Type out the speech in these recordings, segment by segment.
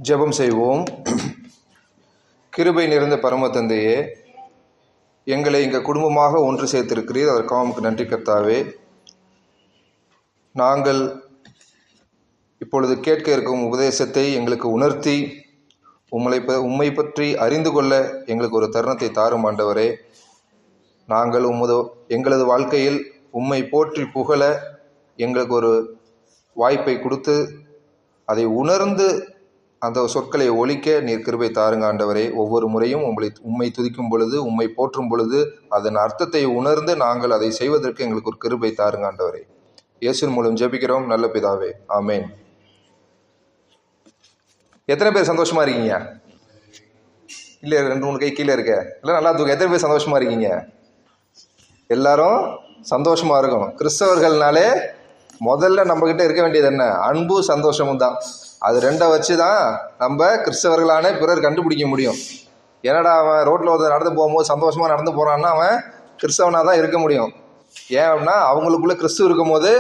ஜெபம் செய்வோம். கிருபை நிறைந்த பரம தந்தையே, எங்களை இங்கே குடும்பமாக ஒன்று சேர்த்திருக்கிறீர். அதற்காக உமக்கு நன்றி கர்த்தாவே. நாங்கள் இப்பொழுது கேட்க இருக்கும் உபதேசத்தை எங்களுக்கு உணர்த்தி உம்மை பற்றி அறிந்து கொள்ள எங்களுக்கு ஒரு தருணத்தை தாரும் ஆண்டவரே. நாங்கள் எங்களது வாழ்க்கையில் உம்மை போற்றி புகழ எங்களுக்கு ஒரு வாய்ப்பை கொடுத்து அதை உணர்ந்து அந்த சொற்களை ஒலிக்க நீர் கிருபை தாருங்க ஆண்டவரே. ஒவ்வொரு முறையும் உம்மை துதிக்கும் பொழுது, உம்மை போற்றும் பொழுது அதன் அர்த்தத்தை உணர்ந்து நாங்கள் அதை செய்வதற்கு எங்களுக்கு ஒரு கிருபை தாருங்க ஆண்டவரே. இயேசுவின் மூலம் ஜெபிக்கிறோம் நல்ல பிதாவே, ஆமேன். எத்தனை பேர் சந்தோஷமா இருக்கீங்க? இல்லை, 2-3 கை கீழே இருக்க. இல்லை, நல்லா தூக்க. எத்தனை பேர் சந்தோஷமா இருக்கீங்க? எல்லாரும் சந்தோஷமா இருக்கணும். கிறிஸ்தவர்கள்னாலே முதல்ல நம்மக்கிட்ட இருக்க வேண்டியது என்ன? அன்பு சந்தோஷமும் தான். அது ரெண்டை வச்சு தான் நம்ம கிறிஸ்தவர்களான பிறர் கண்டுபிடிக்க முடியும். ஏன்னாடா அவன் ரோட்டில் ஒருத்தர் நடந்து போகும்போது சந்தோஷமாக நடந்து போகிறான்னா அவன் கிறிஸ்தவனாக தான் இருக்க முடியும். ஏன் அப்படின்னா அவங்களுக்குள்ளே கிறிஸ்து இருக்கும் போது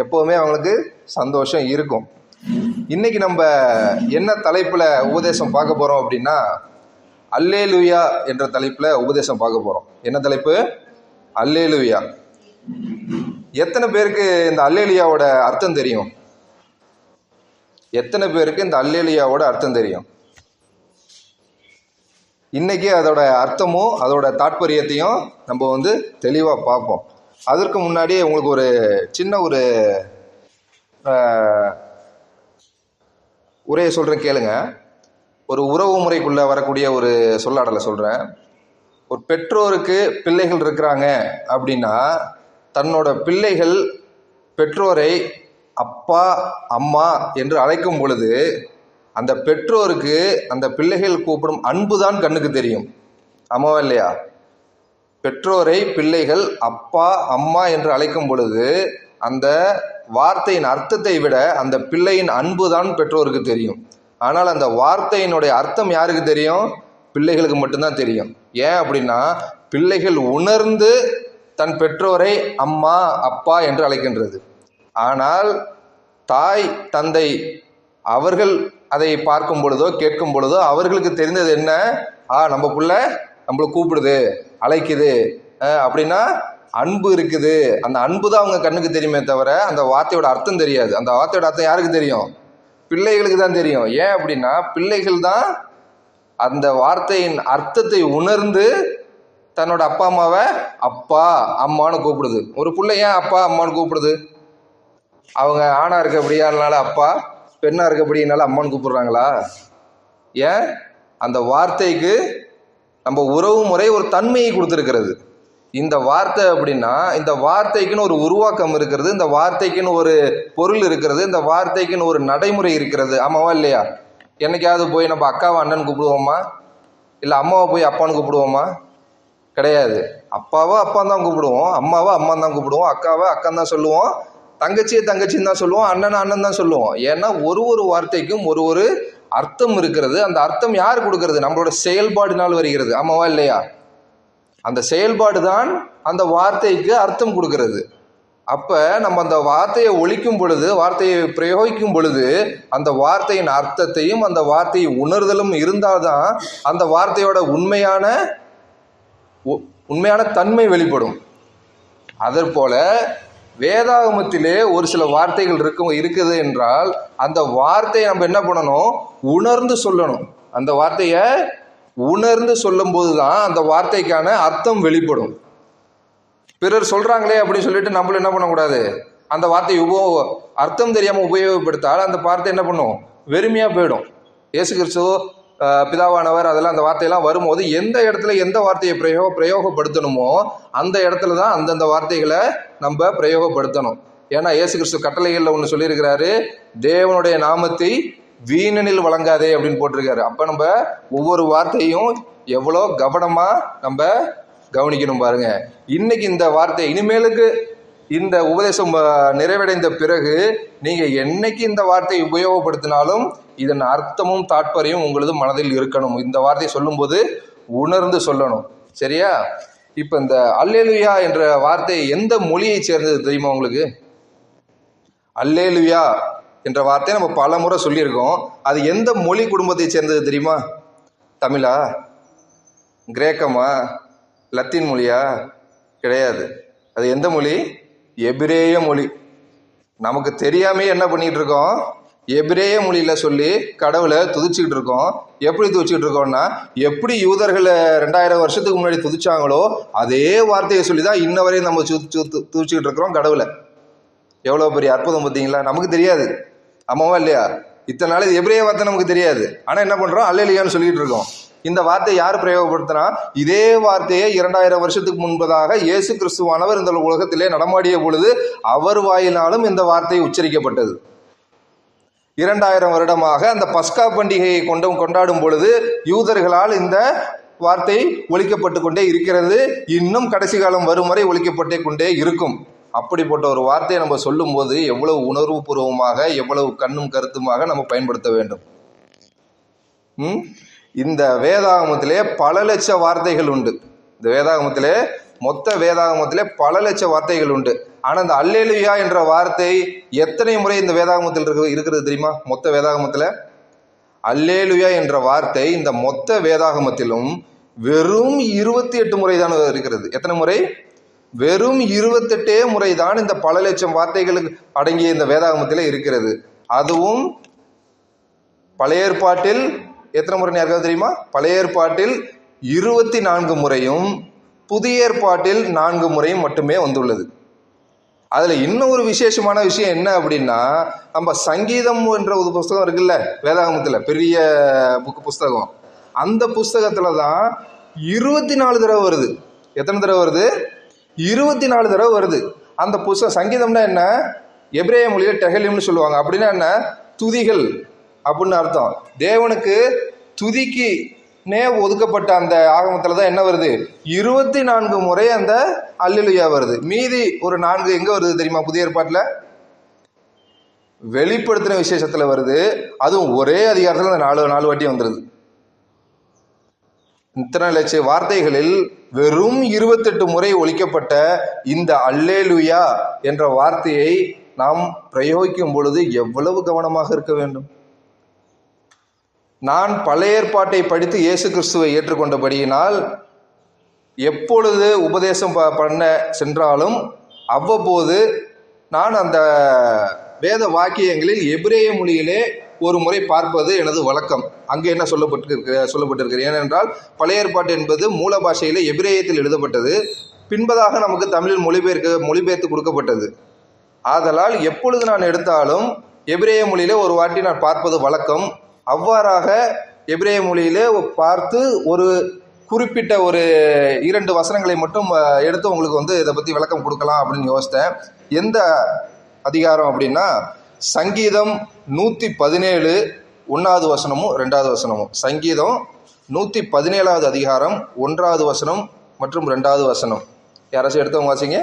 எப்போவுமே அவங்களுக்கு சந்தோஷம் இருக்கும். இன்றைக்கி நம்ம என்ன தலைப்பில் உபதேசம் பார்க்க போகிறோம் அப்படின்னா, அல்லேலூயா என்ற தலைப்பில் உபதேசம் பார்க்க போகிறோம். என்ன தலைப்பு? அல்லேலூயா. எத்தனை பேருக்கு இந்த அல்லேலூயாவோட அர்த்தம் தெரியும்? எத்தனை பேருக்கு இந்த அல்லேலூயாவோட அர்த்தம் தெரியும்? இன்னைக்கு அதோட அர்த்தமும் அதோட தாற்பயத்தையும் நம்ம தெளிவாக பார்ப்போம். அதற்கு முன்னாடி உங்களுக்கு ஒரு சின்ன உரையை சொல்கிறேன், கேளுங்க. ஒரு உறவு முறைக்குள்ளே வரக்கூடிய ஒரு சொல்லாடலை சொல்கிறேன். ஒரு பெற்றோருக்கு பிள்ளைகள் இருக்கிறாங்க அப்படின்னா, தன்னோட பிள்ளைகள் பெற்றோரை அப்பா அம்மா என்று அழைக்கும் பொழுது அந்த பெற்றோருக்கு அந்த பிள்ளைகள் கூப்பிடும் அன்பு தான் கண்ணுக்கு தெரியும். ஆமாவா இல்லையா? பெற்றோரை பிள்ளைகள் அப்பா அம்மா என்று அழைக்கும் பொழுது அந்த வார்த்தையின் அர்த்தத்தை விட அந்த பிள்ளையின் அன்பு தான் பெற்றோருக்கு தெரியும். ஆனால் அந்த வார்த்தையினுடைய அர்த்தம் யாருக்கு தெரியும்? பிள்ளைகளுக்கு மட்டும்தான் தெரியும். ஏன் அப்படின்னா, பிள்ளைகள் உணர்ந்து தன் பெற்றோரை அம்மா அப்பா என்று அழைக்கின்றது. ஆனால் தாய் தந்தை அவர்கள் அதை பார்க்கும் பொழுதோ கேட்கும் பொழுதோ அவர்களுக்கு தெரிந்தது என்ன? நம்ம பிள்ளை நம்மளை கூப்பிடுது, அழைக்குது அப்படின்னா அன்பு இருக்குது. அந்த அன்பு தான் அவங்க கண்ணுக்கு தெரியுமே தவிர அந்த வார்த்தையோட அர்த்தம் தெரியாது. அந்த வார்த்தையோட அர்த்தம் யாருக்கு தெரியும்? பிள்ளைகளுக்கு தான் தெரியும். ஏன் அப்படின்னா, பிள்ளைகள் தான் அந்த வார்த்தையின் அர்த்தத்தை உணர்ந்து தன்னோட அப்பா அம்மாவை அப்பா அம்மானு கூப்பிடுது. ஒரு பிள்ளை ஏன் அப்பா அம்மானு கூப்பிடுது? அவங்க ஆணா இருக்கபடியானால அப்பா, பெண்ணா இருக்கபடினால அம்மானு கூப்பிடுறாங்களா? ஏன்? அந்த வார்த்தைக்கு நம்ம உறவு முறை ஒரு தன்மையை கொடுத்துருக்கிறது. இந்த வார்த்தை அப்படின்னா இந்த வார்த்தைக்குன்னு ஒரு உருவாக்கம் இருக்கிறது, இந்த வார்த்தைக்குன்னு ஒரு பொருள் இருக்கிறது, இந்த வார்த்தைக்குன்னு ஒரு நடைமுறை இருக்கிறது. ஆமாவா இல்லையா? என்னைக்காவது போய் நம்ம அக்காவை அண்ணன் கூப்பிடுவோமா? இல்லை அம்மாவை போய் அப்பான்னு கூப்பிடுவோமா? கிடையாது. அப்பாவை அப்பான்னு தான் கூப்பிடுவோம், அம்மாவை அம்மான்னு தான் கூப்பிடுவோம், அக்காவை அக்கான்னு தான் சொல்லுவோம், தங்கச்சியை தங்கச்சின்னு தான் சொல்லுவோம், அண்ணன் அண்ணன் தான் சொல்லுவோம். ஏன்னா ஒரு வார்த்தைக்கும் ஒரு அர்த்தம் இருக்கிறது. அந்த அர்த்தம் யார் கொடுக்கறது? நம்மளோட செயல்பாடுனால் வருகிறது. ஆமாவா இல்லையா? அந்த செயல்பாடு தான் அந்த வார்த்தைக்கு அர்த்தம் கொடுக்கிறது. அப்போ நம்ம அந்த வார்த்தையை ஒலிக்கும் பொழுது, வார்த்தையை பிரயோகிக்கும் பொழுது அந்த வார்த்தையின் அர்த்தத்தையும் அந்த வார்த்தையை உணர்தலும் இருந்தால்தான் அந்த வார்த்தையோட உண்மையான தன்மை வெளிப்படும். அதற்போல வேதாகமத்திலே ஒரு சில வார்த்தைகள் இருக்குது என்றால் அந்த வார்த்தையை நம்ம என்ன பண்ணணும்? உணர்ந்து சொல்லணும். அந்த வார்த்தையை உணர்ந்து சொல்லும் போது தான் அந்த வார்த்தைக்கான அர்த்தம் வெளிப்படும். பிறர் சொல்றாங்களே அப்படின்னு சொல்லிட்டு நம்மளும் என்ன பண்ணக்கூடாது? அந்த வார்த்தையை அர்த்தம் தெரியாமல் உபயோகப்படுத்தால் அந்த வார்த்தை என்ன பண்ணும்? வெறுமையா போயிடும். இயேசு கிறிஸ்து பிதாவானவர் அதெல்லாம் அந்த வார்த்தையெல்லாம் வரும்போது எந்த இடத்துல எந்த வார்த்தையை பிரயோகப்படுத்தணுமோ அந்த இடத்துல தான் அந்தந்த வார்த்தைகளை நம்ம பிரயோகப்படுத்தணும். ஏன்னா இயேசு கிறிஸ்து கட்டளைகளில் ஒன்று சொல்லியிருக்கிறாரு, தேவனுடைய நாமத்தை வீணனில் வழங்காதே அப்படின்னு போட்டிருக்காரு. அப்போ நம்ம ஒவ்வொரு வார்த்தையும் எவ்வளோ கவனமாக நம்ம கவனிக்கணும் பாருங்க. இன்னைக்கு இந்த வார்த்தை இனிமேலுக்கு இந்த உபதேசம் நிறைவடைந்த பிறகு நீங்கள் என்னைக்கு இந்த வார்த்தையை உபயோகப்படுத்தினாலும் இதன் அர்த்தமும் தாற்பயம் உங்களது மனதில் இருக்கணும். இந்த வார்த்தையை சொல்லும்போது உணர்ந்து சொல்லணும். சரியா? இப்போ இந்த அல்லேலூயா என்ற வார்த்தை எந்த மொழியை சேர்ந்தது தெரியுமா உங்களுக்கு? அல்லேலூயா என்ற வார்த்தையை நம்ம பல முறை சொல்லியிருக்கோம். அது எந்த மொழி குடும்பத்தை சேர்ந்தது தெரியுமா? தமிழா, கிரேக்கமா, லத்தீன் மொழியா? கிடையாது. அது எந்த மொழி? எபிரேய மொழி. நமக்கு தெரியாமே என்ன பண்ணிட்டு இருக்கோம்? எபிரேய மொழியில சொல்லி கடவுளை துதிச்சுக்கிட்டு இருக்கோம். எப்படி துதிச்சுக்கிட்டு இருக்கோம்னா, எப்படி யூதர்களை 2000 வருஷத்துக்கு முன்னாடி துதிச்சாங்களோ அதே வார்த்தையை சொல்லி தான் இன்ன வரையும் நம்ம துதிச்சுக்கிட்டு இருக்கிறோம் கடவுளை. எவ்வளோ பெரிய அற்புதம் பார்த்தீங்களா? நமக்கு தெரியாது, ஆமாவா இல்லையா? இத்தனை நாள் இது எபிரேய வார்த்தை நமக்கு தெரியாது. ஆனால் என்ன பண்ணுறோம்? அல்லேலூயான்னு சொல்லிட்டு இருக்கோம். இந்த வார்த்தையை யார் பிரயோகப்படுத்தினா? இதே வார்த்தையை 2000 வருஷத்துக்கு முன்பதாக இயேசு கிறிஸ்துவானவர் இந்த உலகத்திலே நடமாடிய பொழுது அவர் வாயினாலும் இந்த வார்த்தை உச்சரிக்கப்பட்டது. 2000 வருடமாக அந்த பஸ்கா பண்டிகையை கொண்டாடும் பொழுது யூதர்களால் இந்த வார்த்தை ஒலிக்கப்பட்டு கொண்டே இருக்கிறது. இன்னும் கடைசி காலம் வரும் வரை ஒலிக்கப்பட்டே கொண்டே இருக்கும். அப்படிப்பட்ட ஒரு வார்த்தையை நம்ம சொல்லும் போது எவ்வளவு உணர்வு பூர்வமாக, எவ்வளவு கண்ணும் கருத்துமாக நம்ம பயன்படுத்த வேண்டும். இந்த வேதாகமத்திலே பல லட்ச வார்த்தைகள் உண்டு. இந்த வேதாகமத்திலே மொத்த வேதாகமத்திலே பல லட்ச வார்த்தைகள் உண்டு. ஆனால் இந்த அல்லேலூயா என்ற வார்த்தை எத்தனை முறை இந்த வேதாகமத்தில் இருக்கிறது தெரியுமா? மொத்த வேதாகமத்தில் அல்லேலூயா என்ற வார்த்தை இந்த மொத்த வேதாகமத்திலும் வெறும் 28 முறை தான் இருக்கிறது. எத்தனை முறை? வெறும் 28 முறை தான் இந்த பல லட்சம் வார்த்தைகளுக்கு அடங்கிய இந்த வேதாகமத்தில் இருக்கிறது. அதுவும் பழைய ஏற்பாட்டில் எத்தனை முறை யாருக்காவது தெரியுமா? பழைய ஏற்பாட்டில் 24 முறையும் புதிய ஏற்பாட்டில் 4 முறையும் மட்டுமே வந்துள்ளது. அதுல இன்னும் ஒரு விசேஷமான விஷயம் என்ன அப்படின்னா, நம்ம சங்கீதம் என்ற ஒரு புஸ்தகம் இருக்குல்ல வேதாகமத்துல, பெரிய புஸ்தகம். அந்த புஸ்தகத்துல தான் 24 தடவை வருது. எத்தனை தடவை வருது? 24 தடவை வருது. அந்த புஸ்தகம் சங்கீதம்னா என்ன? எபிரேய மொழியில டெஹலிம்னு சொல்லுவாங்க. அப்படின்னா என்ன? துதிகள் அப்படின்னு அர்த்தம். தேவனுக்கு துதிக்குனே ஒதுக்கப்பட்ட அந்த ஆகமத்துல தான் என்ன வருது? 24 முறை அந்த அல்லேலூயா வருது. மீதி ஒரு 4 எங்க வருது தெரியுமா? புதிய ஏற்பாட்டில் வெளிப்படுத்தின விசேஷத்துல வருது. அதுவும் ஒரே அதிகாரத்துல அந்த 4 வாட்டி வந்துருது. இத்தனை லட்சம் வார்த்தைகளில் வெறும் 28 முறை ஒலிக்கப்பட்ட இந்த அல்லேலூயா என்ற வார்த்தையை நாம் பிரயோகிக்கும் பொழுது எவ்வளவு கவனமாக இருக்க வேண்டும். நான் பழைய ஏற்பாட்டை படித்து இயேசு கிறிஸ்துவை ஏற்றுக்கொண்டபடியினால் எப்பொழுது உபதேசம் பண்ண சென்றாலும் அவ்வப்போது நான் அந்த வேத வாக்கியங்களில் எபிரேய மொழியிலே ஒரு முறை பார்ப்பது எனது வழக்கம். அங்கே என்ன சொல்லப்பட்டிருக்கிறது? ஏனென்றால் பழைய ஏற்பாட்டு என்பது மூல பாஷையில் எபிரேயத்தில் எழுதப்பட்டது. பின்பதாக நமக்கு தமிழில் மொழிபெயர்த்து கொடுக்கப்பட்டது. ஆதலால் எப்பொழுது நான் எடுத்தாலும் எபிரேய மொழியிலே ஒரு வாட்டி நான் பார்ப்பது வழக்கம். அவ்வாறாக எபிரேய மொழியிலே பார்த்து ஒரு குறிப்பிட்ட ஒரு 2 வசனங்களை மட்டும் எடுத்து உங்களுக்கு இதை பற்றி விளக்கம் கொடுக்கலாம் அப்படின்னு யோசித்தேன். எந்த அதிகாரம் அப்படின்னா, சங்கீதம் 117 1வது வசனமும் 2வது வசனமும். சங்கீதம் 117வது அதிகாரம் 1வது வசனம் மற்றும் 2வது வசனம். யாராச்சும் எடுத்தவங்க வாசிங்க.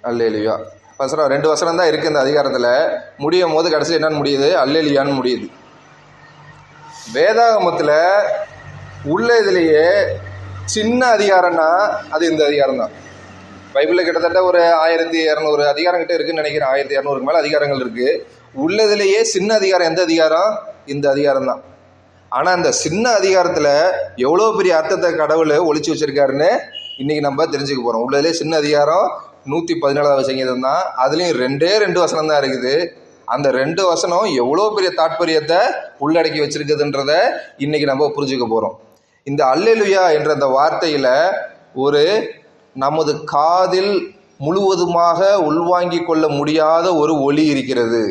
அல்லேலூயா. வசனம் 2 வசனம் தான் இருக்குது இந்த அதிகாரத்தில். முடியும் போது கடைசியில் என்னன்னு முடியுது? அல்லேலூயான்னு முடியுது. வேதாகமத்தில் உள்ள இதுலேயே சின்ன அதிகாரம்னா அது இந்த அதிகாரம் தான். பைபிளில் கிட்டத்தட்ட ஒரு 1200 அதிகாரம் கிட்ட இருக்குன்னு நினைக்கிறேன். 1200க்கு மேலே அதிகாரங்கள் இருக்குது. உள்ளதுலேயே சின்ன அதிகாரம் எந்த அதிகாரம்? இந்த அதிகாரம் தான். ஆனால் அந்த சின்ன அதிகாரத்தில் எவ்வளோ பெரிய அர்த்தத்தை கடவுளை ஒளிச்சு வச்சிருக்காருன்னு இன்னைக்கு நம்ம தெரிஞ்சுக்க போகிறோம். உள்ளதுலேயே சின்ன அதிகாரம் 117வது சங்கீதம் தான். அதுலேயும் 2 வசனம் தான் இருக்குது. அந்த 2 வசனம் எவ்வளோ பெரிய தாற்பயத்தை உள்ளடக்கி வச்சிருக்குதுன்றத இன்னைக்கு நம்ம புரிஞ்சுக்க போகிறோம். இந்த அல்லேலூயா என்ற அந்த வார்த்தையில் ஒரு நமது காதில் முழுவதுமாக உள்வாங்கிக் கொள்ள முடியாத ஒரு ஒலி இருக்கிறது.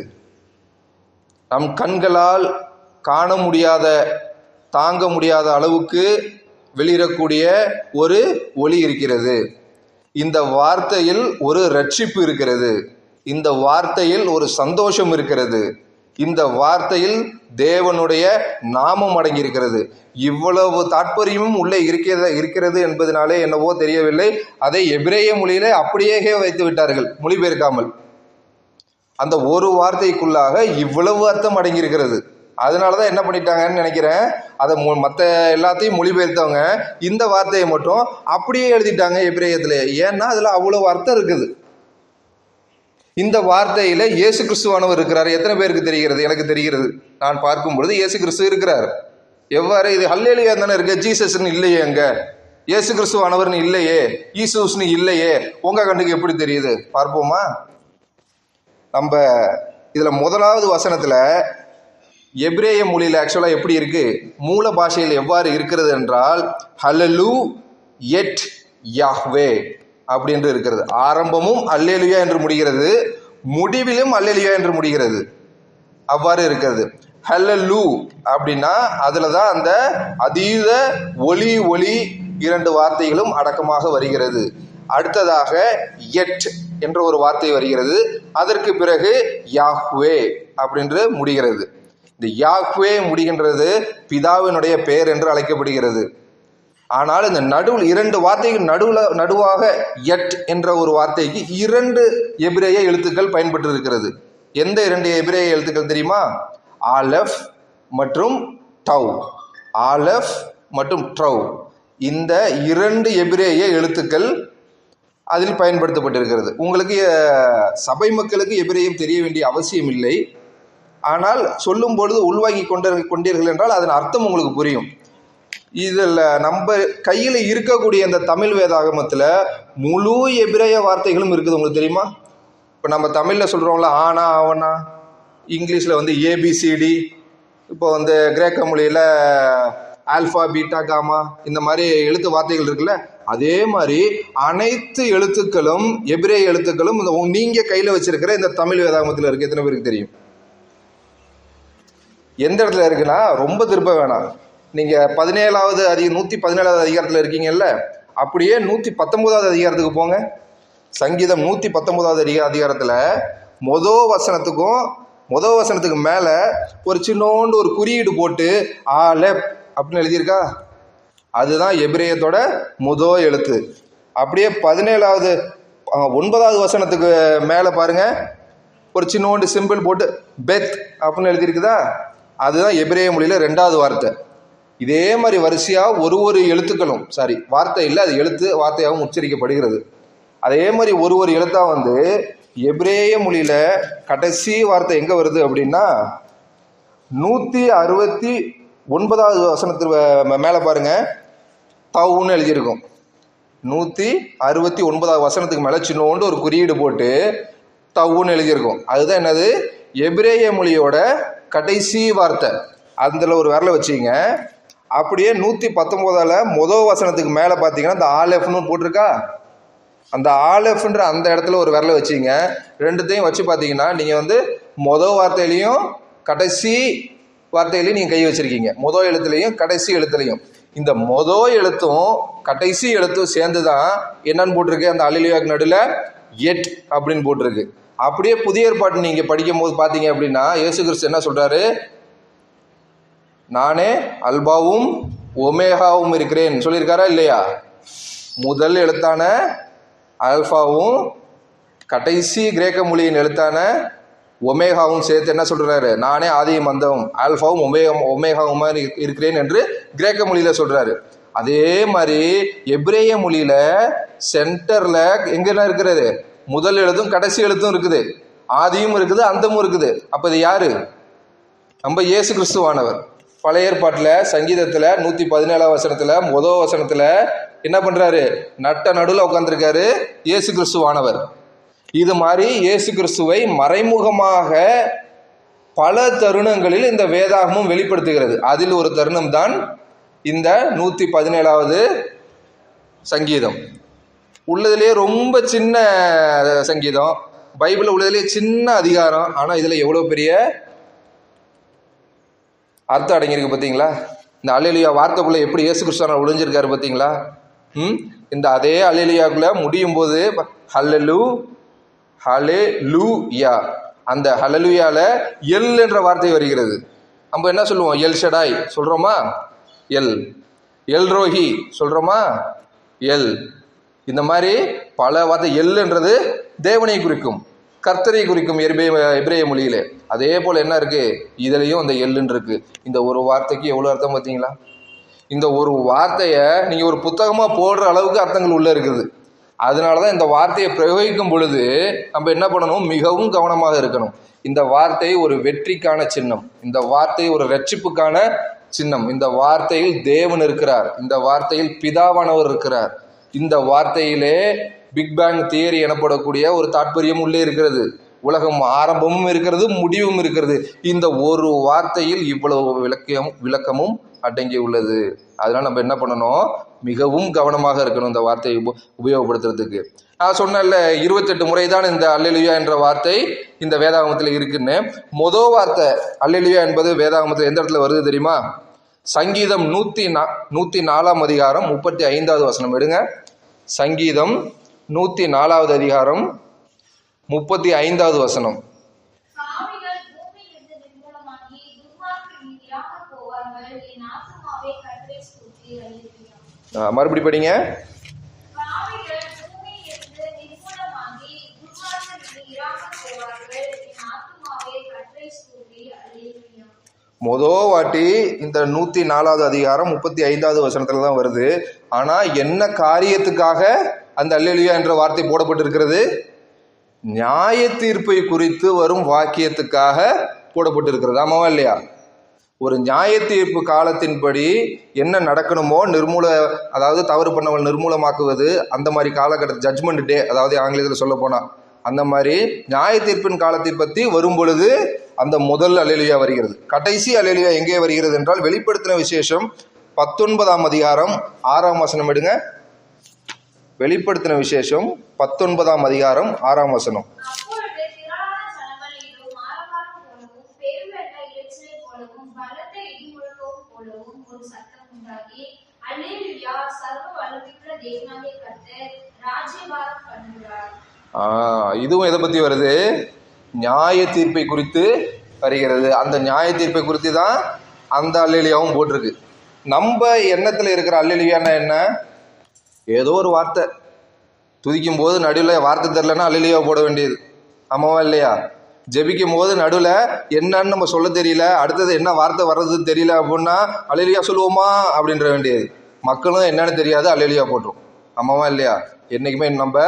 நம் கண்களால் காண முடியாத, தாங்க முடியாத அளவுக்கு வெளியிடக்கூடிய ஒரு ஒலி இருக்கிறது. இந்த வார்த்தையில் ஒரு ரட்சிப்பு இருக்கிறது. இந்த வார்த்தையில் ஒரு சந்தோஷம் இருக்கிறது. இந்த வார்த்தையில் தேவனுடைய நாமம் அடங்கி இருக்கிறது. இவ்வளவு தாற்பயமும் உள்ளே இருக்கிறது என்பதனாலே என்னவோ தெரியவில்லை, அதை எபிரேய மொழியிலே அப்படியே வைத்து விட்டார்கள், மொழிபெயர்க்காமல். அந்த ஒரு வார்த்தைக்குள்ளாக இவ்வளவு அர்த்தம் அடங்கி இருக்கிறது. அதனால தான் என்ன பண்ணிட்டாங்கன்னு நினைக்கிறேன், அதை மற்ற எல்லாத்தையும் மொழிபெயர்த்தவங்க இந்த வார்த்தையை மட்டும் அப்படியே எழுதிட்டாங்க எபிரேயத்தில். ஏன்னா அதில் அவ்வளோ அர்த்தம் இருக்குது. இந்த வார்த்தையில் இயேசு கிறிஸ்துவானவர் இருக்கிறார். எத்தனை பேருக்கு தெரிகிறது? எனக்கு தெரிகிறது. நான் பார்க்கும் பொழுது இயேசு கிறிஸ்து இருக்கிறார். எவ்வாறு? இது ஹல்லேலூயா தானே இருக்கு, ஜீசஸ்ன்னு இல்லையே, அங்க இயேசு கிறிஸ்துவானவர்னு இல்லையே, ஈசூஸ்னு இல்லையே, உங்க கண்ணுக்கு எப்படி தெரியுது? பார்ப்போமா? நம்ம இதுல முதலாவது வசனத்துல எபிரேய மொழியில் ஆக்சுவலாக எப்படி இருக்கு, மூல பாஷையில் எவ்வாறு இருக்கிறது என்றால் ஹல்லலு எட் யாஹ்வே அப்படின்று இருக்கிறது. ஆரம்பமும் அல்லேலுயா என்று முடிகிறது, முடிவிலும் அல்லேலுயா என்று முடிகிறது. அவ்வாறு இருக்கிறது. ஹல்லலு அப்படின்னா அதுல தான் அந்த அதீத ஒலி ஒலி இரண்டு வார்த்தைகளும் அடக்கமாக வருகிறது. அடுத்ததாக எட் என்ற ஒரு வார்த்தை வருகிறது. அதற்கு பிறகு யாஹ்வே அப்படின்று முடிகிறது. இந்த யாஹ்வே முடிகின்றது பிதாவினுடைய பெயர் என்று அழைக்கப்படுகிறது. ஆனால் இந்த நடுவில் இரண்டு வார்த்தைகள் நடுவாக எட் என்ற ஒரு வார்த்தைக்கு இரண்டு எபிரேய எழுத்துக்கள் பயன்பட்டு இருக்கிறது. எந்த இரண்டு எபிரேய எழுத்துக்கள் தெரியுமா? ஆலஃப் மற்றும் டவ். ஆலஃப் மற்றும் டவ், இந்த இரண்டு எபிரேய எழுத்துக்கள் அதில் பயன்படுத்தப்பட்டிருக்கிறது. உங்களுக்கு சபை மக்களுக்கு எபிரேயம் தெரிய வேண்டிய அவசியம் இல்லை. ஆனால் சொல்லும் பொழுது உள்வாங்கி கொண்டீர்கள் என்றால் அதன் அர்த்தம் உங்களுக்கு புரியும். இதில் நம்ம கையில் இருக்கக்கூடிய இந்த தமிழ் வேதாகமத்தில் முழு எபிரேய வார்த்தைகளும் இருக்குது. உங்களுக்கு தெரியுமா? இப்போ நம்ம தமிழில் சொல்கிறோம்ல ஆனா ஆவனா, இங்கிலீஷில் வந்து ஏபிசிடி, இப்போ வந்து கிரேக்க மொழியில் ஆல்ஃபா பீட்டா காமா, இந்த மாதிரி எழுத்து வார்த்தைகள் இருக்குல்ல, அதே மாதிரி அனைத்து எழுத்துக்களும் எபிரேய எழுத்துக்களும் நீங்க கையில் வச்சிருக்கிற இந்த தமிழ் வேதாகமத்தில் இருக்கு. எத்தனை பேருக்கு தெரியும்? எந்த இடத்துல இருக்குன்னா, ரொம்ப திருப்ப வேணாம். நீங்க 117வது அதிகாரத்தில் இருக்கீங்கல்ல, அப்படியே 119வது அதிகாரத்துக்கு போங்க. சங்கீதம் 119வது அதிகாரத்தில் முதல் வசனத்துக்கு மேல ஒரு சின்னோண்டு ஒரு குறியீடு போட்டு ஆலெப் அப்படின்னு எழுதியிருக்கா. அதுதான் எபிரேயத்தோட முதல் எழுத்து. அப்படியே 9வது வசனத்துக்கு மேல பாருங்க, ஒரு சின்னோண்டு சிம்பிள் போட்டு பெத் அப்படின்னு எழுதியிருக்குதா. அதுதான் எபிரேய மொழியில 2வது வார்த்தை. இதே மாதிரி வரிசையா ஒரு எழுத்துக்களும் வார்த்தை இல்லை, அது எழுத்து வார்த்தையாகவும் உச்சரிக்கப்படுகிறது. அதே மாதிரி ஒரு எழுத்தா வந்து எபிரேய மொழியில கடைசி வார்த்தை எங்க வருது அப்படின்னா 169வது வசனத்துக்கு மேல பாருங்க, தவுன்னு எழுதியிருக்கும். 169வது வசனத்துக்கு மேல சின்னோண்டு ஒரு குறியீடு போட்டு தவுன்னு எழுதியிருக்கும். அதுதான் என்னது? எபிரேய மொழியோட கடைசி வார்த்தை. அதுல ஒரு விரலை வச்சிங்க. அப்படியே 119ல முதல் வசனத்துக்கு மேல பாத்தீங்கன்னா இந்த ஆலெஃப்னு போட்டிருக்கா. அந்த ஆலெஃப்ன்ற அந்த இடத்துல ஒரு விரலை வச்சிங்க. ரெண்டுத்தையும் வச்சு பார்த்தீங்கன்னா நீங்கள் வந்து முதல் வார்த்தையிலையும் கடைசி வார்த்தையிலையும் நீங்கள் கை வச்சிருக்கீங்க. முதல் எழுத்துலையும் கடைசி எழுத்துலையும். இந்த முதல் எழுத்தும் கடைசி எழுத்தும் சேர்ந்து தான் என்னன்னு போட்டிருக்கு, அந்த அல்லேலூயாக்கு நடுவில் எட் அப்படின்னு போட்டிருக்கு. அப்படியே புதிய ஏற்பாட்டு நீங்கள் படிக்கும் போது பார்த்தீங்க அப்படின்னா இயேசு கிறிஸ்து என்ன சொல்றாரு? நானே அல்பாவும் ஒமேகாவும் இருக்கிறேன் சொல்லியிருக்காரா இல்லையா? முதல் எழுத்தான ஆல்பாவும் கடைசி கிரேக்க மொழியின் எழுத்தான ஒமேகாவும் சேர்த்து என்ன சொல்றாரு? நானே ஆதியும் அந்தமும் ஆல்பாவும் ஒமேகாவும் இருக்கிறேன் என்று கிரேக்க மொழியில சொல்றாரு. அதே மாதிரி எபிரேய மொழியில சென்டர்ல எங்கெல்லாம் இருக்கிறது? முதல் எழுத்தும் கடைசி எழுத்தும் இருக்குது, ஆதியும் இருக்குது, அந்தமும் இருக்குது. அப்ப இது யாரு? நம்ம இயேசு கிறிஸ்துவானவர். பழைய ஏற்பாட்டில் சங்கீதத்தில் 117வது வசனத்தில் முதல் வசனத்தில் என்ன பண்றாரு? நட்ட நடுவில் உட்காந்துருக்காரு இயேசு கிறிஸ்துவானவர். இது மாதிரி இயேசு கிறிஸ்துவை மறைமுகமாக பல தருணங்களில் இந்த வேதாகமும் வெளிப்படுத்துகிறது. அதில் ஒரு தருணம் தான் இந்த 117வது சங்கீதம். உள்ளதுலேயே ரொம்ப சின்ன சங்கீதம், பைபிள் உள்ளதுலேயே சின்ன அதிகாரம், ஆனால் இதில் எவ்வளோ பெரிய அர்த்தம் அடங்கியிருக்கு பார்த்தீங்களா? இந்த அல்லேலூயா வார்த்தைக்குள்ள எப்படி இயேசு கிறிஸ்துவானவர் ஒளிஞ்சிருக்காரு பார்த்தீங்களா? இந்த அதே அல்லேலூயாக்குள்ள முடியும் போது ஹல்லேலூயா, அந்த ஹல்லேலூயால எல் என்ற வார்த்தை வருகிறது. நம்ம என்ன சொல்லுவோம்? எல் ஷடாய் சொல்றோமா? எல் ரோஹி சொல்றோமா? இந்த மாதிரி பல வார்த்தை. எல் என்றது தேவனை குறிக்கும், கர்த்தரை குறிக்கும் எபிரேய மொழியிலே. அதே போல் என்ன இருக்குது, இதுலேயும் அந்த எள்ளுன்னு இருக்குது. இந்த ஒரு வார்த்தைக்கு எவ்வளோ அர்த்தம் பார்த்தீங்களா? இந்த ஒரு வார்த்தையை நீங்கள் ஒரு புத்தகமாக போடுற அளவுக்கு அர்த்தங்கள் உள்ளே இருக்குது. அதனால தான் இந்த வார்த்தையை பிரயோகிக்கும் பொழுது நம்ம என்ன பண்ணணும், மிகவும் கவனமாக இருக்கணும். இந்த வார்த்தை ஒரு வெற்றிக்கான சின்னம், இந்த வார்த்தை ஒரு ரட்சிப்புக்கான சின்னம், இந்த வார்த்தையில் தேவன் இருக்கிறார், இந்த வார்த்தையில் பிதாவானவர் இருக்கிறார், இந்த வார்த்தையிலே பிக் பேங் தியரி எனப்படக்கூடிய ஒரு தாற்பயம் உள்ளே இருக்கிறது. உலகம் ஆரம்பமும் இருக்கிறது, முடிவும் இருக்கிறது. இந்த ஒரு வார்த்தையில் இவ்வளவு விளக்கமும் அடங்கி உள்ளது. அதனால நம்ம என்ன பண்ணணும், மிகவும் கவனமாக இருக்கணும் இந்த வார்த்தையை உபயோகப்படுத்துறதுக்கு. நான் சொன்னேன்ல 28 முறை தான் இந்த அல்லேலூயா என்ற வார்த்தை இந்த வேதாகமத்தில் இருக்குன்னு. மொதல் வார்த்தை அல்லேலூயா என்பது வேதாகமத்தில் எந்த இடத்துல வருது தெரியுமா? சங்கீதம் 104 அதிகாரம் 35வது வசனம் எடுங்க. சங்கீதம் 104 அதிகாரம் 35வது வசனம். மறுபடி படிங்க. மொதல் வாட்டி இந்த 104வது அதிகாரம் 35வது வசனத்துல தான் வருது. ஆனா என்ன காரியத்துக்காக அந்த அல்லேலூயா என்ற வார்த்தை போடப்பட்டிருக்கிறது? நியாய தீர்ப்பை குறித்து வரும் வாக்கியத்துக்காக போடப்பட்டிருக்கிறது. ஆமாவா இல்லையா? ஒரு நியாய தீர்ப்பு காலத்தின்படி என்ன நடக்கணுமோ அதாவது தவறு பண்ணவள் நிர்மூலமாக்குவது, அந்த மாதிரி காலகட்டத்தில் ஜட்ஜ்மெண்ட் டே, அதாவது ஆங்கிலத்தில் சொல்ல போனா அந்த மாதிரி நியாய தீர்ப்பின் காலத்தை பற்றி வரும் பொழுது அந்த முதல் அல்லேலூயா வருகிறது. கடைசி அல்லேலூயா எங்கே வருகிறது என்றால் வெளிப்படுத்தின விசேஷம் 19ஆம் அதிகாரம் 6ஆம் வசனம் எடுங்க. வெளிப்படுத்தின விசேஷம் 19ஆம் அதிகாரம் 6ஆம் வசனம். இதுவும் எதை பத்தி வருது? நியாய தீர்ப்பை குறித்து வருகிறது. அந்த நியாய தீர்ப்பை குறித்து தான் அந்த அல்லேலூயாவும் போட்டிருக்கு. நம்ம எண்ணத்துல இருக்கிற அல்லேலூயான்னா என்ன? ஏதோ ஒரு வார்த்தை துதிக்கும் போது நடுவில் வார்த்தை தெரிலன்னா அல்லேலூயா போட வேண்டியது. ஆமாவா இல்லையா? ஜெபிக்கும் போது நடுவில் என்னன்னு நம்ம சொல்ல தெரியல, அடுத்தது என்ன வார்த்தை வர்றதுன்னு தெரியல அப்படின்னா அல்லேலூயா சொல்லுவோமா அப்படின்ற வேண்டியது. மக்களும் என்னன்னு தெரியாது, அல்லேலூயா போட்டுரும். ஆமாவா இல்லையா? என்னைக்குமே நம்ம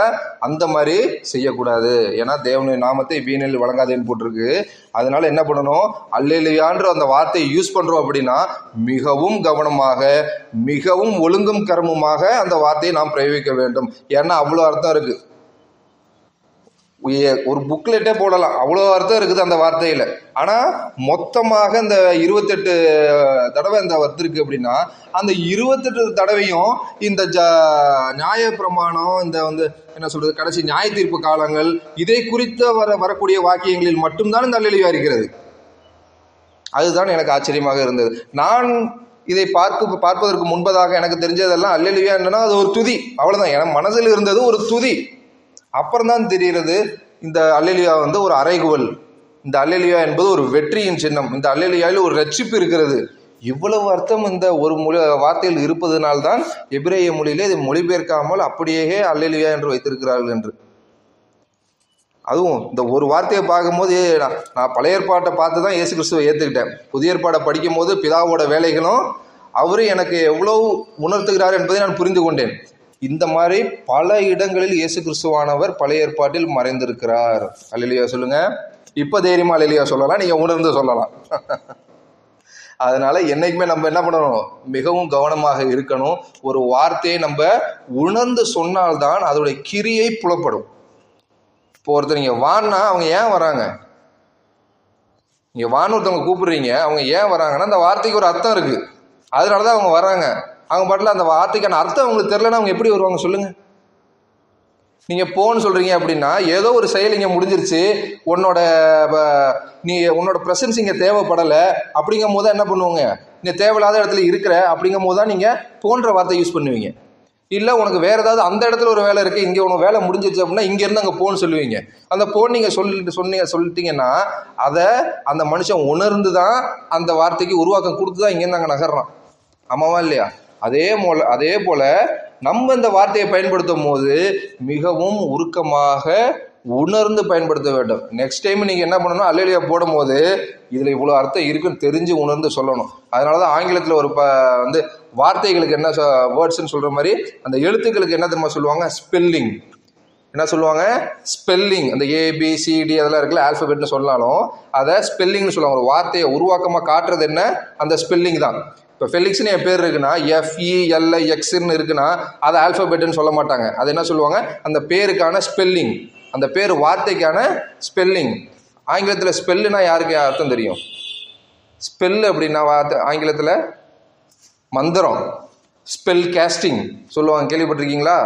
அந்த மாதிரி செய்யக்கூடாது. ஏன்னா தேவனுடைய நாமத்தை வீணில் வழங்காதேன்னு போட்டிருக்கு. அதனால என்ன பண்ணணும், அல்லேலூயான்ற அந்த வார்த்தையை யூஸ் பண்றோம் அப்படின்னா மிகவும் கவனமாக, மிகவும் ஒழுங்கும் கரமுமாக அந்த வார்த்தையை நாம் பிரயோகிக்க வேண்டும். ஏன்னா அவ்வளோ அர்த்தம் இருக்கு. ஒரு புக்லெட்டே போடலாம், அவ்வளோ அர்த்தம் இருக்குது அந்த வார்த்தையில். ஆனால் மொத்தமாக இந்த 28 தடவை இந்த வந்திருக்கு அப்படின்னா அந்த 28 தடவையும் இந்த நியாய பிரமாணம், இந்த என்ன சொல்றது, கடைசி நியாய தீர்ப்பு காலங்கள், இதை குறித்த வரக்கூடிய வாக்கியங்களில் மட்டும்தான் இந்த அல்லேலூயா இருக்கிறது. அதுதான் எனக்கு ஆச்சரியமாக இருந்தது. நான் இதை பார்ப்பதற்கு முன்பதாக எனக்கு தெரிஞ்சதெல்லாம் அல்லேலூயா என்னன்னா அது ஒரு துதி, அவ்வளோதான். என் மனதில் இருந்தது ஒரு துதி. அப்புறம்தான் தெரிகிறது இந்த அல்லேலூயா ஒரு அறைகுவல், இந்த அல்லேலூயா என்பது ஒரு வெற்றியின் சின்னம், இந்த அல்லேலூயாவில் ஒரு ரட்சிப்பு இருக்கிறது. இவ்வளவு அர்த்தம் இந்த ஒரு வார்த்தையில் இருப்பதனால்தான் எபிரேய மொழியிலே இதை மொழிபெயர்க்காமல் அப்படியே அல்லேலூயா என்று வைத்திருக்கிறார்கள் என்று. அதுவும் இந்த ஒரு வார்த்தையை பார்க்கும்போது நான் பழைய ஏற்பாட்டை பார்த்து தான் இயேசு கிறிஸ்துவை ஏற்றுக்கிட்டேன். புதிய ஏற்பாடை படிக்கும் போது பிதாவோட வேலைகளும் அவரு எனக்கு எவ்வளவு உணர்த்துகிறார் என்பதை நான் புரிந்து கொண்டேன். இந்த மாதிரி பல இடங்களில் இயேசு கிறிஸ்துவானவர் பழைய ஏற்பாட்டில் மறைந்திருக்கிறார். அல்லேலூயா சொல்லுங்க. இப்போ தைரியமா அல்லேலூயா சொல்லலாம், நீங்க உணர்ந்து சொல்லலாம். அதனால என்னைக்குமே நம்ம என்ன பண்ணணும், மிகவும் கவனமாக இருக்கணும். ஒரு வார்த்தையை நம்ம உணர்ந்து சொன்னால்தான் அதோடைய கிரியை புலப்படும். இப்போ ஒருத்தர் நீங்க வான்னா அவங்க ஏன் வராங்க, நீங்க வான்னு ஒருத்தவங்க கூப்பிடுறீங்க, அவங்க ஏன் வராங்கன்னா அந்த வார்த்தைக்கு ஒரு அர்த்தம் இருக்கு, அதனாலதான் அவங்க வராங்க. அவங்க பாட்டில் அந்த வார்த்தைக்கான அர்த்தம் அவங்களுக்கு தெரியலன்னா அவங்க எப்படி வருவாங்க சொல்லுங்க? நீங்க போன்னு சொல்றீங்க அப்படின்னா ஏதோ ஒரு செயல் இங்க முடிஞ்சிருச்சு, உன்னோட பிரசன்ஸ் இங்க தேவைப்படலை அப்படிங்கும் போது என்ன பண்ணுவாங்க, நீங்க தேவையில்லாத இடத்துல இருக்கிற அப்படிங்கும் போது தான் நீங்க போன்ற வார்த்தை யூஸ் பண்ணுவீங்க. இல்லை உனக்கு வேற ஏதாவது அந்த இடத்துல ஒரு வேலை இருக்கு, இங்கே உனக்கு வேலை முடிஞ்சிருச்சு அப்படின்னா இங்க இருந்து அங்கே போன்னு சொல்லுவீங்க. அந்த போன் நீங்க சொல்லிட்டீங்கன்னா அதை அந்த மனுஷன் உணர்ந்து தான் அந்த வார்த்தைக்கு உருவாக்கம் கொடுத்து தான் இங்கேருந்து அங்கே நகர்றான். ஆமாவா இல்லையா? அதே போல நம்ம இந்த வார்த்தையை பயன்படுத்தும் போது மிகவும் உருக்கமாக உணர்ந்து பயன்படுத்த வேண்டும். நெக்ஸ்ட் டைம் நீங்கள் என்ன பண்ணணும், அல்லேலூயா போடும் போது இதில் இவ்வளோ அர்த்தம் இருக்குன்னு தெரிஞ்சு உணர்ந்து சொல்லணும். அதனால தான் ஆங்கிலத்தில் ஒரு வந்து வார்த்தைகளுக்கு என்ன வேர்ட்ஸ்ன்னு சொல்கிற மாதிரி அந்த எழுத்துக்களுக்கு என்ன தெரியுமா சொல்லுவாங்க, ஸ்பெல்லிங். என்ன சொல்லுவாங்க, ஸ்பெல்லிங். அந்த ஏபிசிடி அதெல்லாம் இருக்குல்ல, ஆல்ஃபபெட்னு சொன்னாலும் அதை ஸ்பெல்லிங்னு சொல்லுவாங்க. ஒரு வார்த்தையை உருவாக்கமாக காட்டுறது என்ன, அந்த ஸ்பெல்லிங் தான். இப்போ ஃபெலிக்ஸ்னு என் பேர் இருக்குன்னா FELIXன்னு இருக்குன்னா அதை ஆல்ஃபபெட்டுன்னு சொல்ல மாட்டாங்க. அது என்ன சொல்லுவாங்க, அந்த பேருக்கான ஸ்பெல்லிங், அந்த பேர் வார்த்தைக்கான ஸ்பெல்லிங். ஆங்கிலத்தில் ஸ்பெல்லுனா யாருக்கு அர்த்தம் தெரியும்? ஸ்பெல் அப்படின்னா வார்த்தை ஆங்கிலத்தில் மந்திரம், ஸ்பெல் கேஸ்டிங் சொல்லுவாங்க, கேள்விப்பட்டிருக்கீங்களா?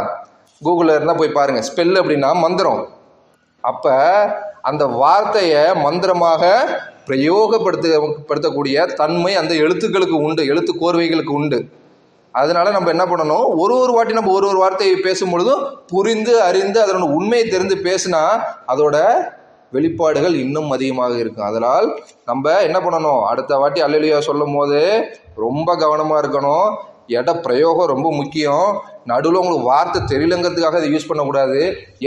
கூகுளில் இருந்தால் போய் பாருங்கள். ஸ்பெல் அப்படின்னா மந்திரம். அப்போ அந்த வார்த்தையை மந்திரமாக பிரயோகப்படுத்தக்கூடிய தன்மை அந்த எழுத்துக்களுக்கு உண்டு, எழுத்து கோர்வைகளுக்கு உண்டு. அதனால நம்ம என்ன பண்ணணும், ஒரு வாட்டி நம்ம ஒரு வார்த்தையை பேசும் பொழுதும் புரிந்து அறிந்து அதனோட உண்மையை தெரிந்து பேசினா அதோட வெளிப்பாடுகள் இன்னும் அதிகமாக இருக்கும். அதனால் நம்ம என்ன பண்ணணும், அடுத்த வாட்டி அல்லேலூயா சொல்லும் போது ரொம்ப கவனமாக இருக்கணும். இட பிரயோகம் ரொம்ப முக்கியம். நடுவில் உங்களுக்கு வார்த்தை தெரியலங்கிறதுக்காக அதை யூஸ் பண்ணக்கூடாது.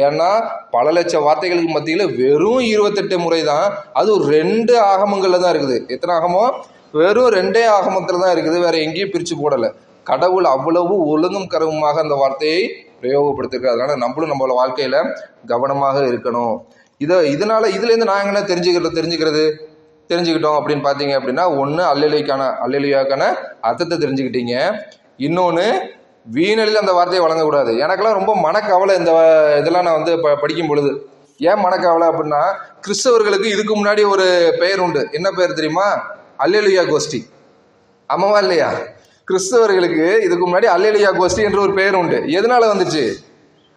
ஏன்னா பல லட்சம் வார்த்தைகளுக்கு மத்தியில் வெறும் 28 முறை தான், அதுவும் 2 ஆகமங்களில் தான் இருக்குது. எத்தனை ஆகமம்? வெறும் 2 ஆகமத்தில் தான் இருக்குது, வேற எங்கேயும் பிரித்து போடலை. கடவுள் அவ்வளவு ஒழுங்கும் கரவுமாக அந்த வார்த்தையை பிரயோகப்படுத்திருக்காரு. அதனால நம்மளும் நம்மளோட வாழ்க்கையில் கவனமாக இருக்கணும். இதனால இதுலேருந்து நான் என்ன தெரிஞ்சுக்கிட்டோம் அப்படின்னு பார்த்தீங்க அப்படின்னா, ஒன்று அல்லேலூயாக்கான அர்த்தத்தை தெரிஞ்சுக்கிட்டீங்க. இன்னொன்று வீணலில் அந்த வார்த்தையை வழங்கக்கூடாது. எனக்கெல்லாம் ரொம்ப மனக்கவலை இதெல்லாம் நான் வந்து படிக்கும் பொழுது. ஏன் மனக்கவலை அப்படின்னா, கிறிஸ்தவர்களுக்கு இதுக்கு முன்னாடி ஒரு பெயர் உண்டு. என்ன பெயர் தெரியுமா? அல்லேலூயா கோஷ்டி. ஆமாவா இல்லையா? கிறிஸ்தவர்களுக்கு இதுக்கு முன்னாடி அல்லேலூயா கோஷ்டி என்ற ஒரு பெயர் உண்டு. எதனால வந்துச்சு?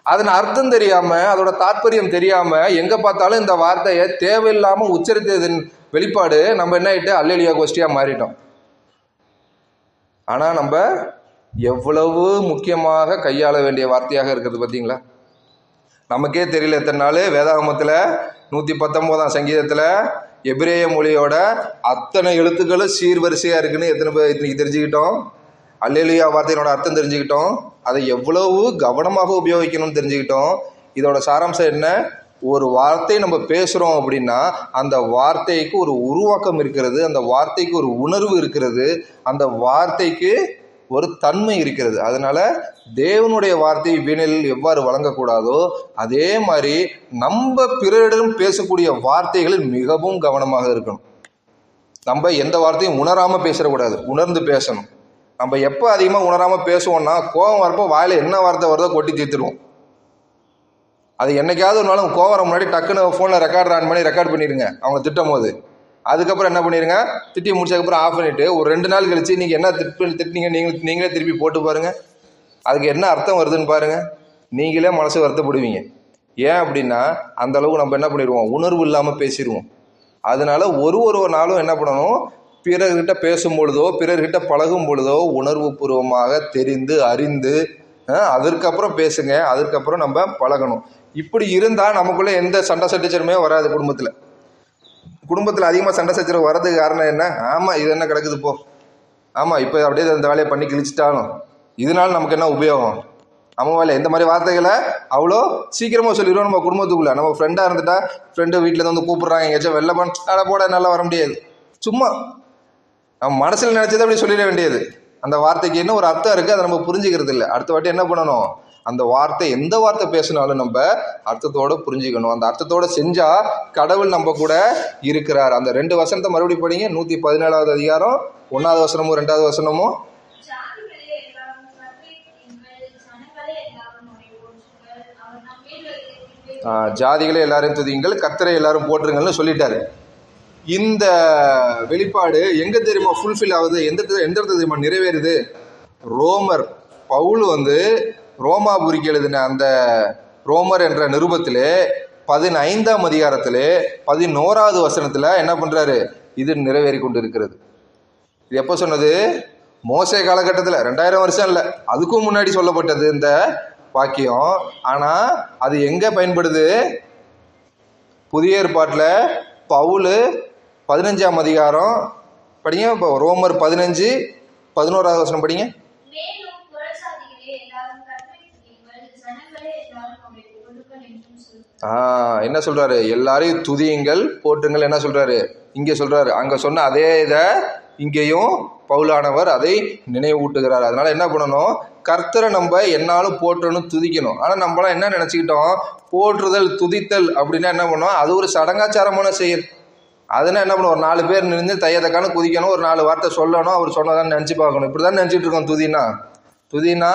அதன் அர்த்தம் தெரியாம, அதோட தாற்பயம் தெரியாம எங்க பார்த்தாலும் இந்த வார்த்தையை தேவையில்லாம உச்சரித்ததன் வெளிப்பாடு நம்ம என்ன ஆயிட்டு அல்லேலூயா கோஷ்டியா மாறிட்டோம். ஆனா நம்ம எவ்வளவு முக்கியமாக கையாள வேண்டிய வார்த்தையாக இருக்கிறது பார்த்தீங்களா? நமக்கே தெரியல. எத்தனை நாள் வேதாகமத்தில் 119ஆம் சங்கீதத்தில் எபிரேய மொழியோட அத்தனை எழுத்துக்களும் சீர்வரிசையா இருக்குன்னு எத்தனை பேர் இன்னைக்கு தெரிஞ்சுக்கிட்டோம்? அல்லேலூயா வார்த்தையினோட அர்த்தம் தெரிஞ்சுக்கிட்டோம். அதை எவ்வளவு கவனமாக உபயோகிக்கணும்னு தெரிஞ்சுக்கிட்டோம். இதோட சாராம்சம் என்ன? ஒரு வார்த்தை நம்ம பேசுகிறோம் அப்படின்னா அந்த வார்த்தைக்கு ஒரு உருவாக்கம் இருக்கிறது, அந்த வார்த்தைக்கு ஒரு உணர்வு இருக்கிறது, அந்த வார்த்தைக்கு ஒரு தன்மை இருக்கிறது. அதனால தேவனுடைய வார்த்தை வீணில் எவ்வாறு வழங்கக்கூடாதோ அதே மாதிரி நம்ம பிறரிடம் பேசக்கூடிய வார்த்தைகளில் மிகவும் கவனமாக இருக்கணும். நம்ம எந்த வார்த்தையும் உணராமல் பேசிடக்கூடாது, உணர்ந்து பேசணும். நம்ம எப்போ அதிகமாக உணராமல் பேசுவோம்னா கோபம் வரப்போ வாயில் என்ன வார்த்தை வருதோ கொட்டி தீர்த்துருவோம். அது என்னைக்காவது ஒரு நாளும் கோவம் வர முன்னாடி டக்குன்னு ஃபோனில் ரெக்கார்டர் ஆன் பண்ணி ரெக்கார்ட் பண்ணிடுங்க அவங்க திட்டும் போது. அதுக்கப்புறம் என்ன பண்ணிடுங்க, திட்டி முடிச்சதுக்கப்புறம் ஆஃப் பண்ணிவிட்டு ஒரு 2 நாள் கழிச்சு நீங்கள் என்ன திட்டினீங்க நீங்களே திருப்பி போட்டு பாருங்கள். அதுக்கு என்ன அர்த்தம் வருதுன்னு பாருங்கள். நீங்களே மனசு வருத்தப்படுவீங்க. ஏன் அப்படின்னா அந்த அளவுக்கு நம்ம என்ன பண்ணிடுவோம், உணர்வு இல்லாமல் பேசிடுவோம். அதனால ஒரு நாளும் என்ன பண்ணணும், பிறர்கிட்ட பேசும் பொழுதோ பிறர்கிட்ட பழகும் பொழுதோ உணர்வு பூர்வமாக தெரிந்து அறிந்து அதற்கப்புறம் பேசுங்க, அதற்கப்புறம் நம்ம பழகணும். இப்படி இருந்தால் நமக்குள்ளே எந்த சண்டை சச்சரவுமே வராது. குடும்பத்தில் அதிகமாக சண்டை சச்சரவு வர்றதுக்கு காரணம் என்ன? ஆமாம் இது என்ன கிடக்குது போ, ஆமாம் இப்போ அப்படியே அந்த வேலையை பண்ணி கிழிச்சிட்டாலும் இதனால நமக்கு என்ன உபயோகம்? நம்ம வேலை இந்த மாதிரி வார்த்தைகளை அவ்வளோ சீக்கிரமாக சொல்லிடுவோம். நம்ம குடும்பத்துக்குள்ளே நம்ம ஃப்ரெண்டாக இருந்துட்டா ஃப்ரெண்டு வீட்டில் வந்து கூப்பிட்றாங்க எங்கேயாச்சும் வெளில பண்ண போட நல்லா வர முடியாது. சும்மா நம்ம மனசில் நினச்சதை அப்படி சொல்லிட வேண்டியது. அந்த வார்த்தைக்கு என்ன ஒரு அர்த்தம் இருக்குது அதை நம்ம புரிஞ்சுக்கிறது இல்லை. அடுத்த வாட்டி என்ன பண்ணணும், அந்த வார்த்தை எந்த வார்த்தை பேசினாலும் நம்ம அர்த்தத்தோடு புரிஞ்சுக்கணும். அந்த அர்த்தத்தோடு செஞ்சால் கடவுள் நம்ம கூட இருக்கிறார். அந்த 2 வசனத்தை மறுபடியும் படிங்க. 117வது அதிகாரம் 1வது வசனமும் 2வது வசனமும். ஜாதிகளே எல்லாரையும் துதியுங்கள், கர்த்தரை எல்லாரும் போற்றுங்கள்னு சொல்லிட்டாரு. இந்த வெளிப்பாடு எங்க தெரியுமா ஃபுல்ஃபில் ஆகுது, எந்த இடத்துல தெரியுமா நிறைவேறுது? ரோமர் பவுல் வந்து ரோமாபுரிக்கு எழுதின அந்த ரோமர் என்ற நிருபத்திலே 15ஆம் அதிகாரத்திலே 11வது வசனத்தில் என்ன பண்ணுறாரு, இது நிறைவேறி கொண்டு இருக்கிறது. இது எப்போ சொன்னது? மோசே காலகட்டத்தில், 2000 வருஷம் இல்லை, அதுக்கும் முன்னாடி சொல்லப்பட்டது இந்த வாக்கியம். ஆனால் அது எங்கே பயன்படுது? புதிய ஏற்பாட்டில் பவுல் 15ஆம் அதிகாரம் படிங்க. இப்போ ரோமர் 15:11வது வசனம் படிங்க. என்ன சொல்றாரு? எல்லாரையும் துதியுங்கள், போற்றுங்கள். என்ன சொல்றாரு? இங்கே சொல்றாரு. அங்க சொன்ன அதே இதை இங்கேயும் பவுலானவர் அதை நினைவூட்டுகிறார். அதனால என்ன பண்ணணும்? கர்த்தரை நம்ம என்னாலும் போற்றணும், துதிக்கணும். ஆனா நம்மளாம் என்ன நினைச்சுக்கிட்டோம்? போற்றுதல், துதித்தல் அப்படின்னா என்ன பண்ணோம்? அது ஒரு சடங்காச்சாரமான செயல். அதனால என்ன பண்ணுவோம்? ஒரு 4 பேர் நின்று தையத்தக்கான குதிக்கணும், ஒரு 4 வார்த்தை சொல்லணும், அவர் சொன்னதான் நினைச்சு பார்க்கணும். இப்படிதான் நினைச்சிட்டு இருக்கோம். துதினா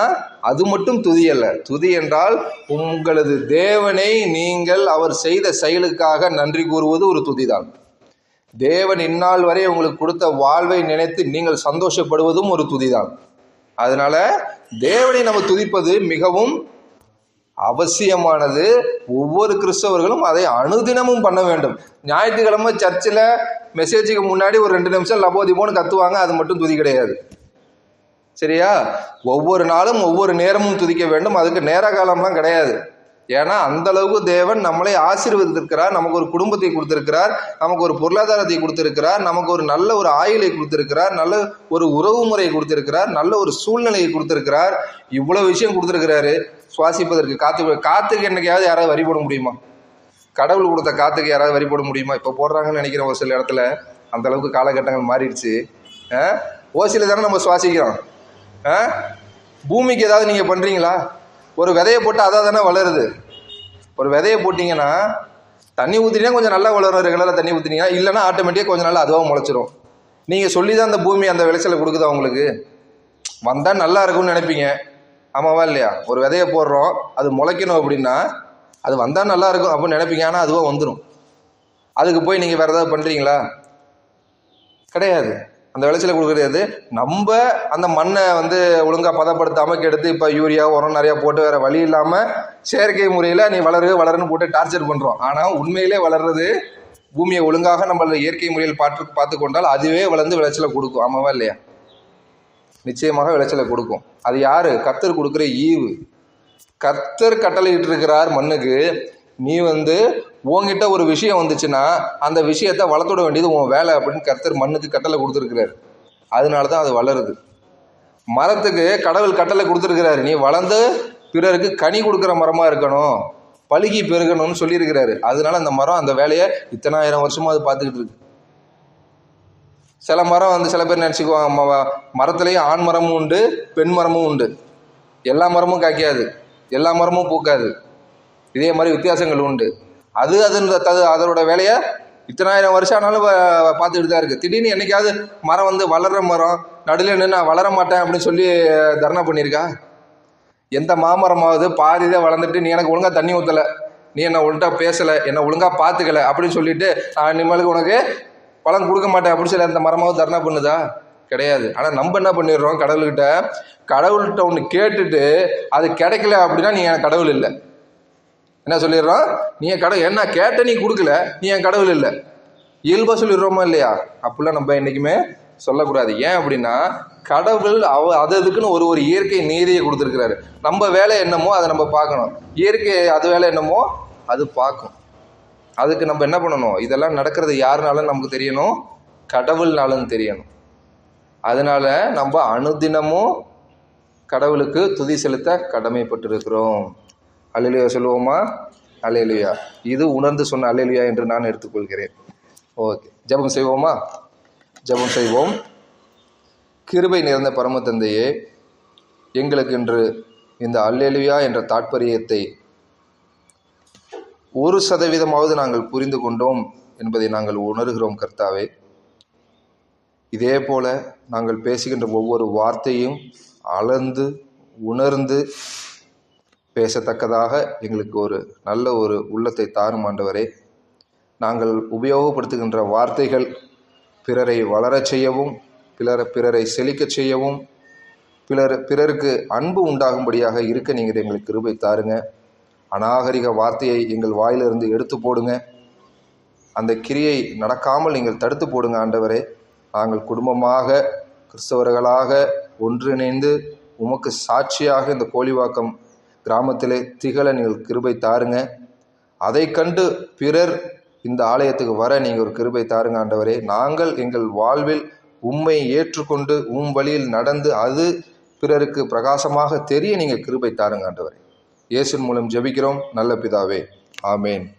அது மட்டும் துதி அல்ல. துதி என்றால் உங்களது தேவனை நீங்கள் அவர் செய்த செயலுக்காக நன்றி கூறுவது ஒரு துதிதான். தேவன் இந்நாள் வரை உங்களுக்கு கொடுத்த வாழ்வை நினைத்து நீங்கள் சந்தோஷப்படுவதும் ஒரு துதிதான். அதனால தேவனை நம்ம துதிப்பது மிகவும் அவசியமானது. ஒவ்வொரு கிறிஸ்தவர்களும் அதை அனுதினமும் பண்ண வேண்டும். ஞாயிற்றுக்கிழமை சர்ச்சில் மெசேஜுக்கு முன்னாடி ஒரு 2 நிமிஷம் லபோதிபோன்னு கத்துவாங்க, அது மட்டும் துதி கிடையாது. சரியா? ஒவ்வொரு நாளும் ஒவ்வொரு நேரமும் துதிக்க வேண்டும். அதுக்கு நேர காலம்லாம் கிடையாது. ஏன்னா அந்த அளவுக்கு தேவன் நம்மளை ஆசீர்வதித்திருக்கிறார். நமக்கு ஒரு குடும்பத்தை கொடுத்திருக்கிறார், நமக்கு ஒரு பொருளாதாரத்தை கொடுத்திருக்கிறார், நமக்கு ஒரு நல்ல ஒரு ஆயுளை கொடுத்திருக்கிறார், நல்ல ஒரு உறவு முறையை கொடுத்திருக்கிறார், நல்ல ஒரு சூழ்நிலையை கொடுத்திருக்கிறார். இவ்வளவு விஷயம் கொடுத்திருக்கிறாரு. சுவாசிப்பதற்கு காத்துக்கு என்னைக்காவது யாராவது வரி போட முடியுமா? கடவுள் கொடுத்த காத்துக்கு யாராவது வரி போட முடியுமா? இப்போ போடுறாங்கன்னு நினைக்கிறேன் ஒரு சில இடத்துல. அந்த அளவுக்கு காலகட்டங்கள் மாறிடுச்சு. ஓசியில் தானே நம்ம சுவாசிக்கிறோம். பூமிக்கு ஏதாவது நீங்கள் பண்ணுறீங்களா? ஒரு விதையை போட்டு அதாக தானே வளருது. ஒரு விதையை போட்டிங்கன்னா தண்ணி ஊற்றினா கொஞ்சம் நல்லா வளரும், ரெகுலராக தண்ணி ஊற்றினீங்கன்னா. இல்லைன்னா ஆட்டோமேட்டிக்காக கொஞ்சம் நாள் அதுவாக முளைச்சிரும். நீங்கள் சொல்லி தான் அந்த பூமி அந்த விளைச்சலை கொடுக்குதா உங்களுக்கு? வந்தால் நல்லா இருக்கும்னு நினைப்பீங்க, ஆமாவா இல்லையா? ஒரு விதையை போடுறோம், அது முளைக்கணும் அப்படின்னா அது வந்தால் நல்லா இருக்கும் அப்படின்னு நினைப்பீங்க. ஆனால் அதுவாக வந்துடும். அதுக்கு போய் நீங்கள் வேறு ஏதாவது பண்ணுறீங்களா? கிடையாது. அந்த விளைச்சலை கொடுக்குறது நம்ம அந்த மண்ணை ஒழுங்காக பதப்படுத்தாமல் கெடுத்து இப்போ யூரியா உரம் நிறையா போட்டு வேறு வழி இல்லாமல் செயற்கை முறையில் நீ வளருன்னு போட்டு டார்ச்சர் பண்ணுறோம். ஆனால் உண்மையிலே வளர்றது பூமியை ஒழுங்காக நம்ம இயற்கை முறையில் பார்த்து கொண்டால் அதுவே வளர்ந்து விளைச்சலை கொடுக்கும், ஆமாவா இல்லையா? நிச்சயமாக விளைச்சலை கொடுக்கும். அது யாரு? கர்த்தர் கொடுக்குற ஈவு. கர்த்தர் கட்டளையிட்டு இருக்கிறார் மண்ணுக்கு. நீ உன்கிட்ட ஒரு விஷயம் வந்துச்சுன்னா அந்த விஷயத்தை வளர்த்துட வேண்டியது உன் வேலை அப்படின்னு கர்த்தர் மண்ணுக்கு கட்டளை கொடுத்துருக்கிறார். அதனால தான் அது வளருது. மரத்துக்கு கடவுள் கட்டளை கொடுத்துருக்கிறாரு, நீ வளர்ந்து பிறருக்கு கனி கொடுக்குற மரமாக இருக்கணும், பழுகி பெருகணும்னு சொல்லியிருக்கிறாரு. அதனால அந்த மரம் அந்த வேலையை இத்தனை ஆயிரம் வருஷமாக அது பார்த்துக்கிட்டு இருக்கு. சில மரம் சில பேர் நினச்சிக்குவாங்க மரத்துலேயும் ஆண் மரமும் உண்டு, பெண் மரமும் உண்டு. எல்லா மரமும் காய்க்காது, எல்லா மரமும் பூக்காது. இதே மாதிரி வித்தியாசங்கள் உண்டு. அதோட வேலையை இத்தனாயிரம் வருஷம் ஆனாலும் பார்த்துக்கிட்டு தான் இருக்குது. திடீர்னு என்னைக்காவது மரம் வளர்கிற மரம் நடுவில் நின்று நான் வளர மாட்டேன் அப்படின்னு சொல்லி தர்ணா பண்ணியிருக்கா? எந்த மாமரமாவது பாதிதான் வளர்ந்துட்டு நீ எனக்கு ஒழுங்காக தண்ணி ஊற்றலை, நீ என்னை ஒழுங்காக பேசலை, என்னை ஒழுங்காக பார்த்துக்கலை அப்படின்னு சொல்லிட்டு நான் இனிமேலுக்கு உனக்கு பழம் கொடுக்க மாட்டேன் அப்படின்னு சொல்லி அந்த மரமாவது தர்ணா பண்ணுதா? கிடையாது. ஆனால் நம்ம என்ன பண்ணிடுறோம்? கடவுள்கிட்ட ஒன்று கேட்டுட்டு அது கிடைக்கல அப்படின்னா நீ என் கடவுள் இல்லை. என்ன சொல்லிடுறோம்? நீ என் கடவுள், என்ன கேட்ட நீ கொடுக்கல, நீ என் கடவுள் இல்லை. இயல்பாக சொல்லிடுறோமா இல்லையா? அப்படிலாம் நம்ம என்றைக்குமே சொல்லக்கூடாது. ஏன் அப்படின்னா கடவுள் அதுக்குன்னு ஒரு இயற்கை நீதியை கொடுத்துருக்கிறாரு. நம்ம வேலை என்னமோ அதை நம்ம பார்க்கணும், இயற்கை அது வேலை என்னமோ அது பார்க்கும். அதுக்கு நம்ம என்ன பண்ணணும்? இதெல்லாம் நடக்கிறது யாருனாலும் நமக்கு தெரியணும், கடவுள்னாலும் தெரியணும். அதனால நம்ம அனுதினமும் கடவுளுக்கு துதி செலுத்த கடமைப்பட்டிருக்கிறோம். அல்லேலூயா சொல்லுவோமா? அல்லேலூயா. இது உணர்ந்து சொன்ன அல்லேலூயா என்று நான் எடுத்துக்கொள்கிறேன். ஓகே, ஜெபம் செய்வோமா? ஜெபம் செய்வோம். கிருபை நிறைந்த பரம தந்தையே, எங்களுக்கு இன்று இந்த அல்லேலூயா என்ற தாற்பயத்தை 1% நாங்கள் புரிந்து கொண்டோம் என்பதை நாங்கள் உணர்கிறோம் கர்த்தாவே. இதே போல நாங்கள் பேசுகின்ற ஒவ்வொரு வார்த்தையும் அளந்து உணர்ந்து பேசத்தக்கதாக எங்களுக்கு ஒரு நல்ல ஒரு உள்ளத்தை தாரும் ஆண்டவரே. நாங்கள் உபயோகப்படுத்துகின்ற வார்த்தைகள் பிறரை வளரச் செய்யவும், பிறரை செழிக்கச் செய்யவும், பிறருக்கு அன்பு உண்டாகும்படியாக இருக்க நீங்கள் எங்களுக்கு கிருபை தாருங்க. அநாகரிக வார்த்தையை எங்கள் வாயிலிருந்து எடுத்து போடுங்க. அந்த கிரியை நடக்காமல் நீங்கள் தடுத்து போடுங்க ஆண்டவரே. நாங்கள் குடும்பமாக கிறிஸ்தவர்களாக ஒன்றிணைந்து உமக்கு சாட்சியாக இந்த கோழிவாக்கம் கிராமத்திலே திகழ நீங்கள் கிருபை தாருங்க. அதை கண்டு பிறர் இந்த ஆலயத்துக்கு வர நீங்கள் ஒரு கிருபை தாருங்க ஆண்டவரே. நாங்கள் எங்கள் வாழ்வில் உம்மை ஏற்றுக்கொண்டு வழியில் நடந்து அது பிறருக்கு பிரகாசமாக தெரிய நீங்கள் கிருபை தாருங்க ஆண்டவரே. இயேசுவின் மூலம் ஜெபிக்கிறோம் நல்ல பிதாவே. ஆமேன்.